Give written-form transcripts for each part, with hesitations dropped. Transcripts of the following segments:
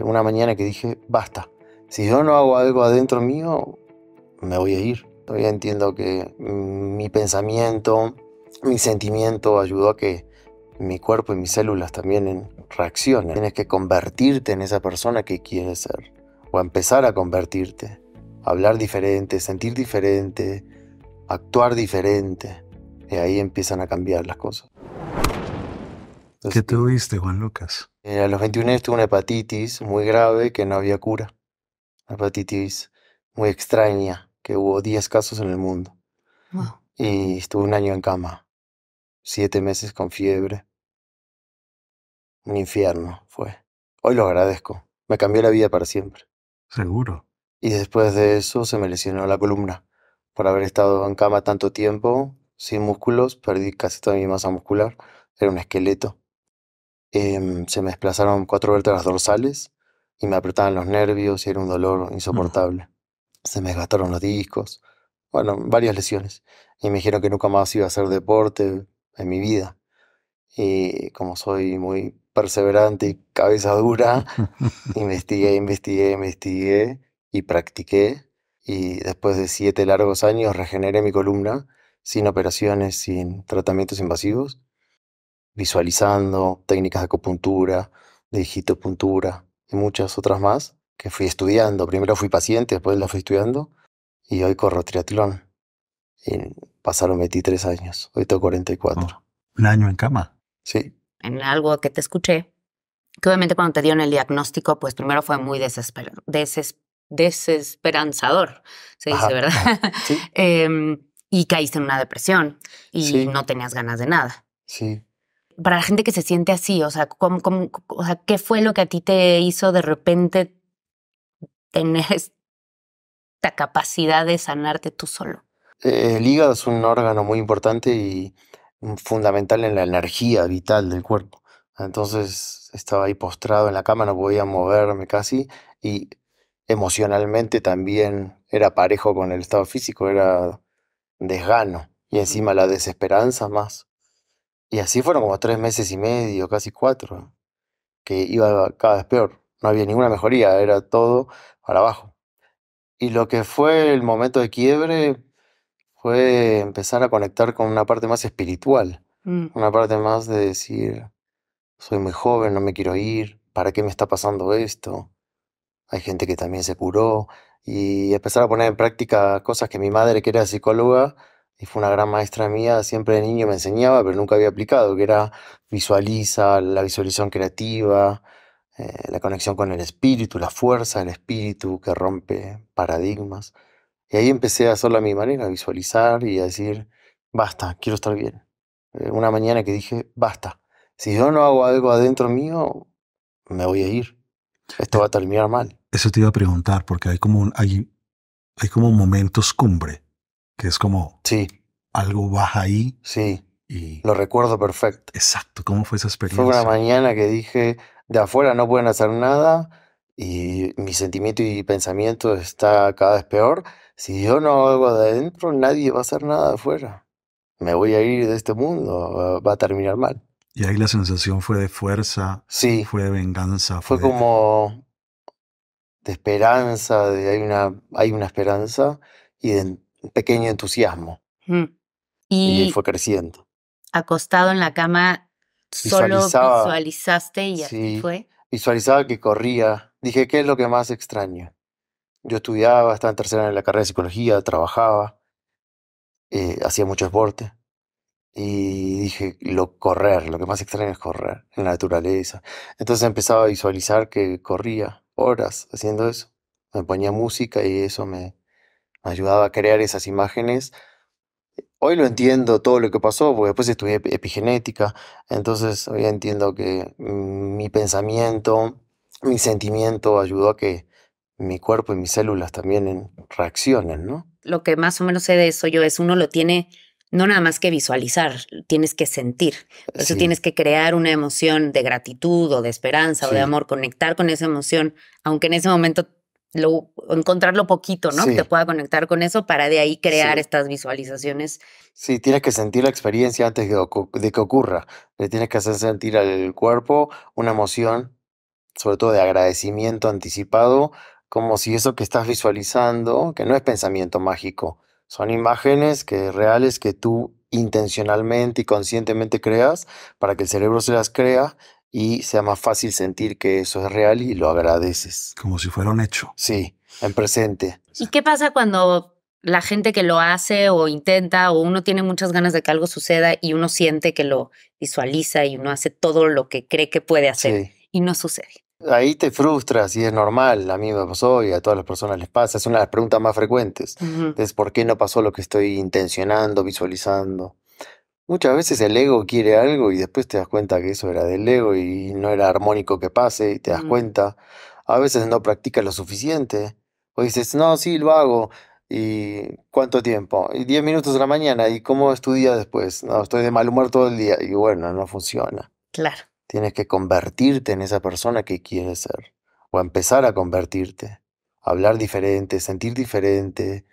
Una mañana que dije, basta, si yo no hago algo adentro mío, me voy a ir. Hoy entiendo que mi pensamiento, mi sentimiento ayudó a que mi cuerpo y mis células también reaccionen. Tienes que convertirte en esa persona que quieres ser, o empezar a convertirte, hablar diferente, sentir diferente, actuar diferente, y ahí empiezan a cambiar las cosas. ¿Qué Entonces, tuviste, Juan Lucas? a los 21 años tuve una hepatitis muy grave que no había cura. Una hepatitis muy extraña, que hubo 10 casos en el mundo. Wow. Y estuve un año en cama, 7 meses con fiebre. Un infierno fue. Hoy lo agradezco. Me cambió la vida para siempre. Seguro. Y después de eso se me lesionó la columna. Por haber estado en cama tanto tiempo, sin músculos, perdí casi toda mi masa muscular. Era un esqueleto. Se me desplazaron 4 vértebras dorsales y me apretaban los nervios y era un dolor insoportable. Se me desgastaron los discos. Bueno, varias lesiones. Y me dijeron que nunca más iba a hacer deporte en mi vida. Y como soy muy perseverante y cabeza dura, investigué y practiqué. Y después de 7 largos años regeneré mi columna sin operaciones, sin tratamientos invasivos, visualizando técnicas de acupuntura, de digitopuntura y muchas otras más que fui estudiando. Primero fui paciente, después las fui estudiando y hoy corro triatlón. Y pasaron 23 años, hoy tengo 44. Un año en cama. Sí, En algo que te escuché, que obviamente cuando te dieron el diagnóstico, pues primero fue muy desesperanzador, se dice, ajá, ¿verdad? sí, Y caíste en una depresión y sí, no tenías ganas de nada. sí. Para la gente que se siente así, o sea, o sea, ¿qué fue lo que a ti te hizo de repente tener esta capacidad de sanarte tú solo? El hígado es un órgano muy importante y fundamental en la energía vital del cuerpo. Entonces estaba ahí postrado en la cama, no podía moverme casi y emocionalmente también era parejo con el estado físico, era desgano y encima la desesperanza más. Y así fueron como 3 meses y medio, casi 4, que iba cada vez peor. No había ninguna mejoría, era todo para abajo. Y lo que fue el momento de quiebre fue empezar a conectar con una parte más espiritual, Mm. una parte más de decir, soy muy joven, no me quiero ir, ¿para qué me está pasando esto? Hay gente que también se curó y empezar a poner en práctica cosas que mi madre, que era psicóloga y fue una gran maestra mía, siempre de niño me enseñaba, pero nunca había aplicado, que era visualiza, la visualización creativa, la conexión con el espíritu, la fuerza del espíritu que rompe paradigmas. Y ahí empecé a hacerlo a mi manera, a visualizar y a decir, basta, quiero estar bien. Una mañana que dije, basta, si yo no hago algo adentro mío, me voy a ir. Esto Eh, va a terminar mal. Eso te iba a preguntar, porque hay como momentos cumbre, que es como Sí, algo baja ahí sí, y lo recuerdo perfecto. exacto, ¿cómo fue esa Fue una experiencia? mañana que dije, de afuera no pueden hacer nada y mi sentimiento y pensamiento está cada vez peor. Si yo no hago algo de adentro, nadie va a hacer nada de afuera. Me voy a ir de este mundo, va a terminar mal. Y ahí la sensación fue de fuerza, Sí, fue de venganza, fue fue de... como de esperanza, de hay una esperanza y de un pequeño entusiasmo. Mm. Y Y fue creciendo. acostado en la cama, solo Visualizaba, visualizaste y así sí, fue. visualizaba que corría. Dije, ¿qué es lo que más extraño? Yo estudiaba, estaba en tercera en la carrera de psicología, trabajaba, hacía mucho deporte. Y dije, correr, lo que más extraño es correr en la naturaleza. Entonces empezaba a visualizar que corría horas haciendo eso. Me ponía música y eso me ayudaba a crear esas imágenes. Hoy lo entiendo todo lo que pasó, porque después estudié epigenética, entonces hoy entiendo que mi pensamiento, mi sentimiento ayudó a que mi cuerpo y mis células también reaccionen, ¿no? Lo que más o menos sé de eso yo es uno lo tiene no nada más que visualizar, tienes que sentir. Por eso Sí, tienes que crear una emoción de gratitud o de esperanza o de sí, amor, conectar con esa emoción, aunque en ese momento encontrar lo poquito, ¿no? Que te sí, pueda conectar con eso para de ahí crear sí. estas visualizaciones. Sí, tienes que sentir la experiencia antes de que ocurra. Le tienes que hacer sentir al cuerpo una emoción sobre todo de agradecimiento anticipado, como si eso que estás visualizando, que no es pensamiento mágico, son imágenes reales que tú intencionalmente y conscientemente creas para que el cerebro se las crea y sea más fácil sentir que eso es real y lo agradeces. Como si fuera un hecho. Sí, en presente. ¿Y qué pasa cuando la gente que lo hace o intenta o uno tiene muchas ganas de que algo suceda y uno siente que lo visualiza y uno hace todo lo que cree que puede hacer Sí. y no sucede? Ahí te frustras y es normal, a mí me pasó y a todas las personas les pasa, es una de las preguntas más frecuentes. Ujú. Es ¿por qué no pasó lo que estoy intencionando, visualizando? Muchas veces el ego quiere algo y después te das cuenta que eso era del ego y no era armónico que pase y te das Mm. cuenta. A veces no practicas lo suficiente. O dices, no, sí, lo hago. ¿Y cuánto tiempo? Y 10 minutos de la mañana. ¿Y cómo es tu día después? No, estoy de mal humor todo el día. Y bueno, no funciona. Claro. Tienes que convertirte en esa persona que quieres ser. O empezar a convertirte. Hablar diferente, sentir diferente,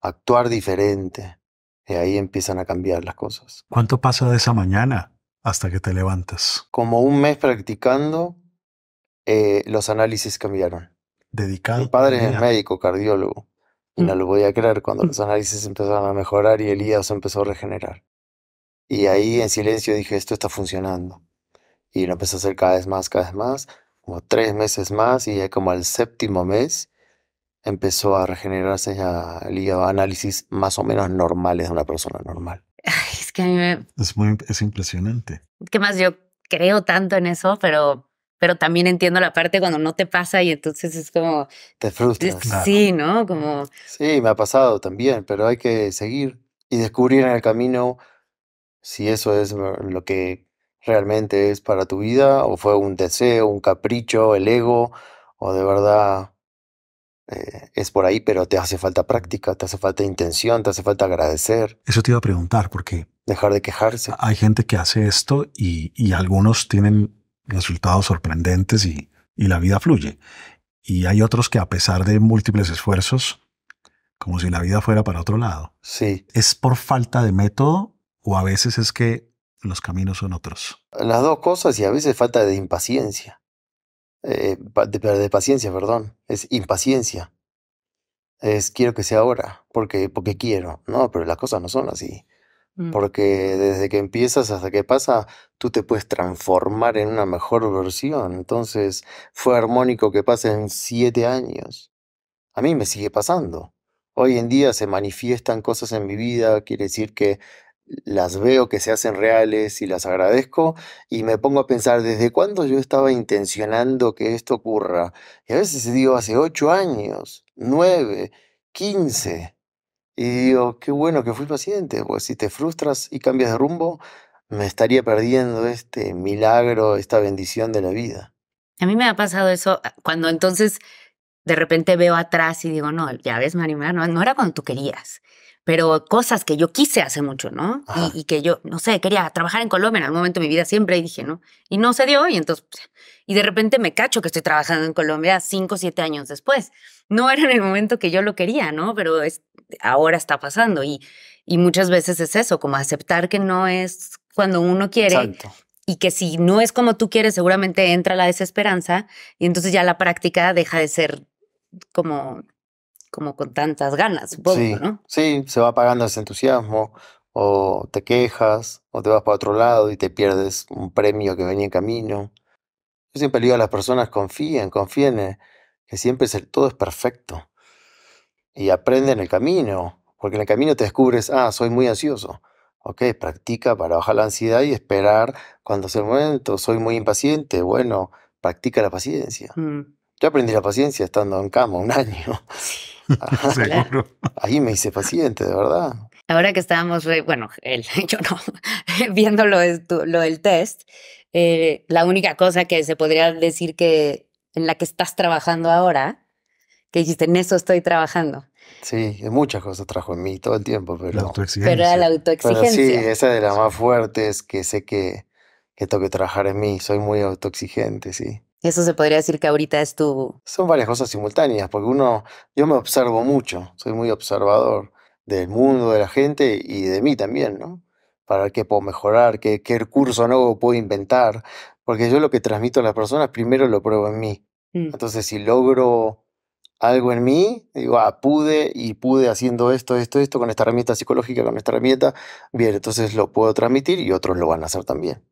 actuar diferente. Y ahí empiezan a cambiar las cosas. ¿Cuánto pasa de esa mañana hasta que te levantas? Como un mes practicando, los análisis cambiaron. Dedicado Mi todo padre el es día. médico, cardiólogo, y no lo voy a creer cuando los análisis empezaron a mejorar y el hígado se empezó a regenerar. Y ahí en silencio dije, esto está funcionando. Y lo empecé a hacer cada vez más, como 3 meses más, y ya como al séptimo mes empezó a regenerarse ya el hígado, análisis más o menos normales de una persona normal. Ay, es que a mí Es impresionante. ¿qué más? Yo creo tanto en eso, pero también entiendo la parte cuando no te pasa y entonces es como, Te frustras. Claro. sí, ¿no? Como, Sí, me ha pasado también, pero hay que seguir y descubrir en el camino si eso es lo que realmente es para tu vida, o fue un deseo, un capricho, el ego, o de verdad es por ahí, pero te hace falta práctica, te hace falta intención, te hace falta agradecer, Eso te iba a preguntar, porque dejar de quejarse. hay gente que hace esto y algunos tienen resultados sorprendentes y la vida fluye. Y hay otros que a pesar de múltiples esfuerzos, como si la vida fuera para otro lado. Sí, ¿Es por falta de método o a veces es que los caminos son otros? las dos cosas y a veces falta de impaciencia. De paciencia, perdón, es impaciencia. Es quiero que sea ahora, porque quiero. No, pero las cosas no son así. Porque desde que empiezas hasta que pasa, tú te puedes transformar en una mejor versión. Entonces, fue armónico que pasen 7 años. A mí me sigue pasando. Hoy en día se manifiestan cosas en mi vida, quiere decir que las veo que se hacen reales y las agradezco y me pongo a pensar desde cuándo yo estaba intencionando que esto ocurra. Y a veces digo, hace 8 años, 9, 15. Y digo, qué bueno que fui paciente, pues si te frustras y cambias de rumbo, me estaría perdiendo este milagro, esta bendición de la vida. a mí me ha pasado eso cuando entonces de repente veo atrás y digo, no, ya ves, Marimar, no era cuando tú querías, pero cosas que yo quise hace mucho, ¿no? Ajá. Y que yo, no sé, quería trabajar en Colombia en algún momento de mi vida siempre y dije, ¿no? Y no se dio y entonces, y de repente me cacho que estoy trabajando en Colombia 5 o 7 años después. No era en el momento que yo lo quería, ¿no? Pero ahora está pasando y muchas veces es eso, como aceptar que no es cuando uno quiere. Exacto. Y que si no es como tú quieres, seguramente entra la desesperanza y entonces ya la práctica deja de ser como con tantas ganas, supongo, Sí, ¿no? sí, se va apagando ese entusiasmo, o te quejas, o te vas para otro lado y te pierdes un premio que venía en camino. Yo siempre le digo a las personas, confíen que siempre todo es perfecto. Y aprende en el camino, porque en el camino te descubres, soy muy ansioso. Ok, practica para bajar la ansiedad y esperar cuando sea el momento. Soy muy impaciente. Bueno, practica la paciencia. Yo aprendí la paciencia estando en cama 1 año. Ajá. Seguro. Ahí me hice paciente, de verdad. Ahora que estábamos, bueno, yo no, viendo lo del test, la única cosa que se podría decir que en la que estás trabajando ahora, que dijiste, en eso estoy trabajando. Sí, muchas cosas trajo en mí todo el tiempo, La pero autoexigencia. Pero era la sí, autoexigencia. esa es de las más fuertes que sé que tengo que trabajar en mí. Soy muy autoexigente, sí. Eso se podría decir que ahorita es tu... Son varias cosas simultáneas, porque yo me observo mucho, soy muy observador del mundo, de la gente y de mí también, ¿no? Para ver qué puedo mejorar, qué recurso nuevo puedo inventar, Porque yo lo que transmito a las personas, primero lo pruebo en mí. Mm. Entonces, si logro algo en mí, digo, pude haciendo esto, con esta herramienta psicológica, con esta herramienta, bien, entonces lo puedo transmitir y otros lo van a hacer también.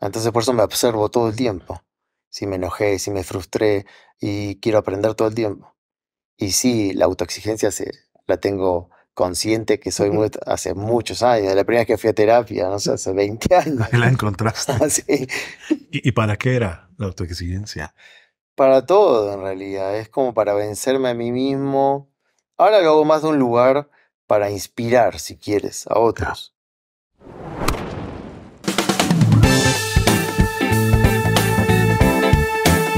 Entonces, por eso me observo todo el tiempo. Si me enojé, si me frustré y quiero aprender todo el tiempo. Y sí, la autoexigencia la tengo consciente que soy hace muchos años, de la primera vez que fui a terapia, no sé, hace 20 años. Ahí la encontraste. Así, ¿Y para qué era la autoexigencia? para todo en realidad, es como para vencerme a mí mismo. Ahora lo hago más de un lugar para inspirar, si quieres, a otros.